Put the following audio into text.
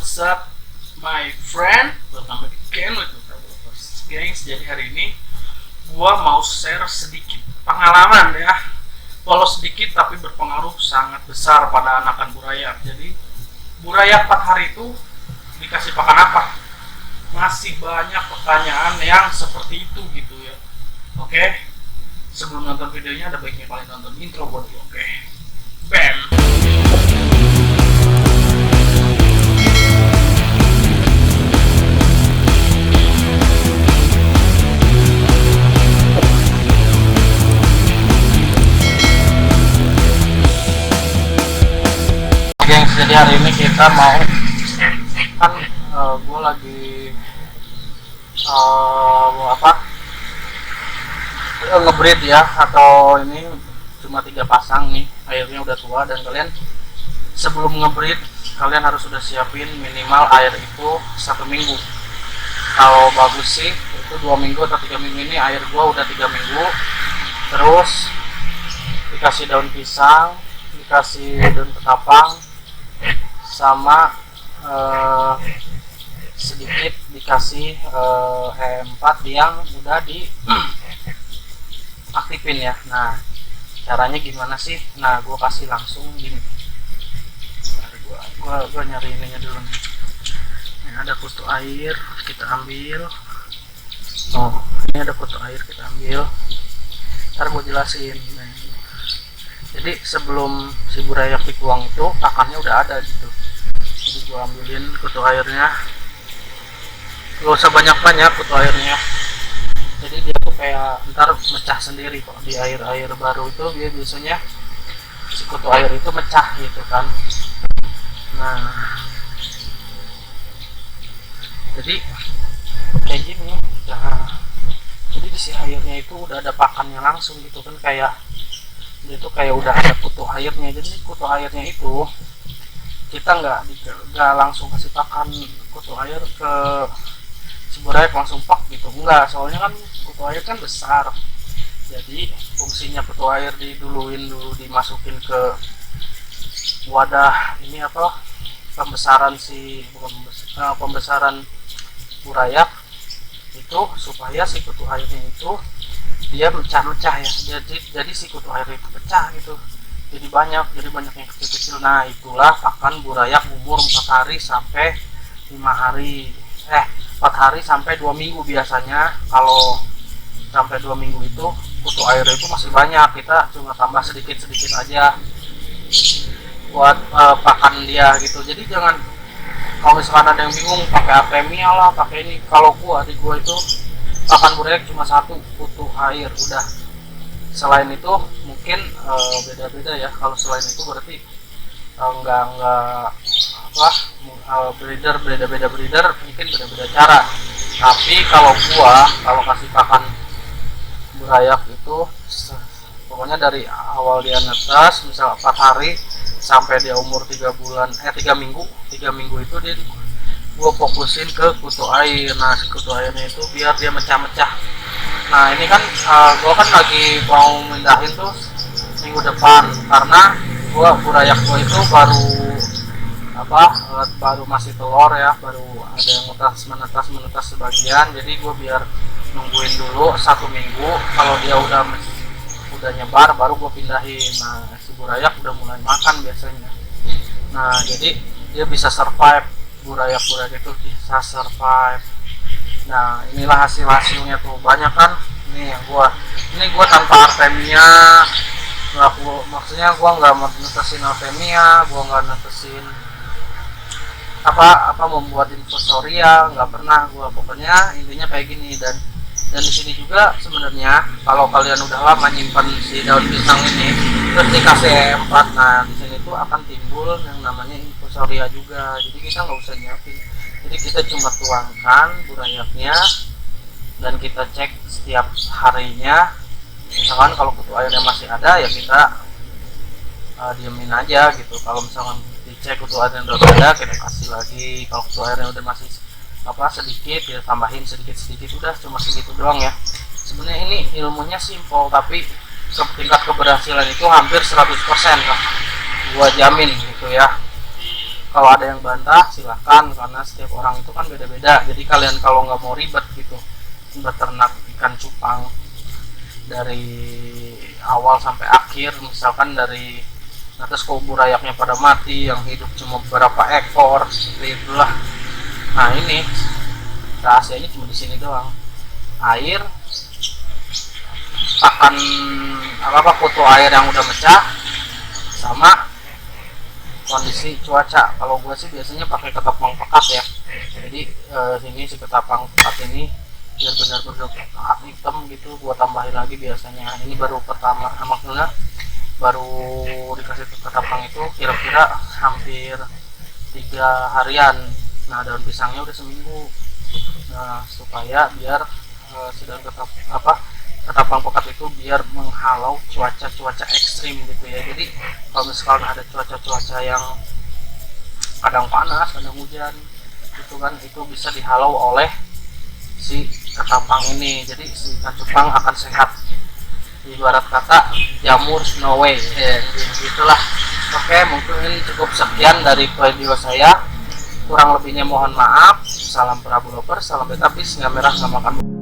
What's up my friend? Welcome back again with Developers Gangs. Jadi hari ini gua mau share sedikit pengalaman ya. Walau sedikit tapi berpengaruh sangat besar pada anakan burayak. Jadi burayak 4 hari itu dikasih pakan apa? Masih banyak pertanyaan yang seperti itu gitu ya. Oke. Sebelum nonton videonya ada baiknya kalian nonton intro buat gue. Oke. Bam. Gengs, jadi hari ini kita mau kan gue lagi ngebreed ya, atau ini cuma 3 pasang nih, airnya udah tua. Dan kalian sebelum ngebreed kalian harus sudah siapin minimal air itu 1 minggu. Kalau bagus sih itu 2 minggu atau 3 minggu. Ini air gua udah 3 minggu. Terus dikasih daun pisang, dikasih daun ketapang, sama sedikit dikasih E4 yang udah di aktifin ya. Nah, caranya gimana sih? Nah, gue kasih langsung gini. Gua nyari ininya dulu nih. Ini ada kutu air, kita ambil. Oh, ini ada kutu air, kita ambil. Ntar gue jelasin. Nah, jadi sebelum si burayak dituang itu pakannya udah ada gitu. Jadi gue ambilin kutu airnya. Gak usah banyak-banyak kutu airnya. Jadi dia tuh kayak ntar mecah sendiri kok di air-air baru itu. Dia biasanya si kutu air itu mecah gitu kan. Nah, jadi kayak gini. Nah, jadi di si airnya itu udah ada pakannya langsung gitu kan, kayak dia tuh kayak udah ada kutu airnya. Jadi kutu airnya itu kita nggak langsung kasih pakan kutu air ke si burayak langsung pak gitu, enggak. Soalnya kan kutu air kan besar, jadi fungsinya kutu air diduluin dulu, dimasukin ke wadah ini apa, pembesaran pembesaran burayak itu, supaya si kutu airnya itu dia mecah-mecah ya. Jadi si kutu air itu pecah gitu, jadi banyak yang kecil-kecil. Nah, itulah pakan burayak umur 4 hari sampai 5 hari 4 hari sampai 2 minggu biasanya. Kalau sampai 2 minggu itu kutu air itu masih banyak, kita cuma tambah sedikit-sedikit aja buat pakan dia gitu. Jadi jangan, kalau misalkan ada yang bingung pakai apemia lah, pakai ini. Kalau di gua itu pakan burayak cuma 1 kutu air udah. Selain itu mungkin beda-beda ya. Kalau selain itu berarti enggak breeder, beda-beda breeder mungkin beda-beda cara. Tapi kalau kasih pakan burayak itu pokoknya dari awal dia netas, misal 4 hari sampai dia umur 3 minggu itu gua fokusin ke kutu air. Nah, kutu airnya itu biar dia mecah-mecah. Nah, ini kan gua kan lagi mau mindahin tuh minggu depan, karena burayak gua itu baru masih telur ya, baru ada yang menetas sebagian. Jadi gue biar nungguin dulu 1 minggu, kalau dia udah nyebar baru gue pindahin. Nah, si burayak udah mulai makan biasanya. Nah, jadi dia bisa survive, burayak itu bisa survive. Nah, inilah hasilnya tuh banyak kan. Ini yang gue tanpa artemia. Maksudnya gue nggak netesin artemia, gue nggak netesin membuat infusoria, nggak pernah gue. Pokoknya intinya kayak gini. Dan di sini juga sebenarnya kalau kalian udah lama nyimpan si daun pisang ini terus dikasih E4, nah di sini tuh akan timbul yang namanya infusoria juga. Jadi kita nggak usah nyiapin, jadi kita cuma tuangkan burayaknya dan kita cek setiap harinya. Misalkan kalau kutu airnya masih ada ya kita diemin aja gitu. Kalau misalkan dicek kutu airnya udah ada, kita kasih lagi. Kalau kutu airnya udah masih sedikit, kita tambahin sedikit, udah cuma segitu doang ya. Sebenarnya ini ilmunya simpel, tapi tingkat keberhasilan itu hampir 100% lah, gua jamin gitu ya. Kalau ada yang bantah silahkan, karena setiap orang itu kan beda-beda. Jadi kalian kalau nggak mau ribet gitu beternak ikan cupang dari awal sampai akhir, misalkan dari atas kubur ayaknya pada mati, yang hidup cuma beberapa ekor, seperti itulah. Nah ini rahasianya cuma di sini doang. Air, pakan kutu air yang udah mecah, sama kondisi cuaca. Kalau gue sih biasanya pakai ketapang pekat ya. Jadi sini si ketapang pekat ini biar benar-benar pekat hitam gitu, gue tambahin lagi biasanya. Ini baru pertama, maksudnya baru dikasih ketapang itu kira-kira hampir 3 harian. Nah daun pisangnya udah seminggu. Nah supaya biar sedang ketapang pekat itu biar menghalau cuaca ekstrim gitu ya. Jadi kalau misalkan ada cuaca yang kadang panas kadang hujan gitu kan, itu bisa dihalau oleh si ketapang ini. Jadi si ikan cupang akan sehat, ibarat kata jamur Snow Way ya, gitulah. Oke, mungkin ini cukup sekian dari video saya, kurang lebihnya mohon maaf. Salam Prabu Lovers, salam Betapis, nggak merah nggak makan.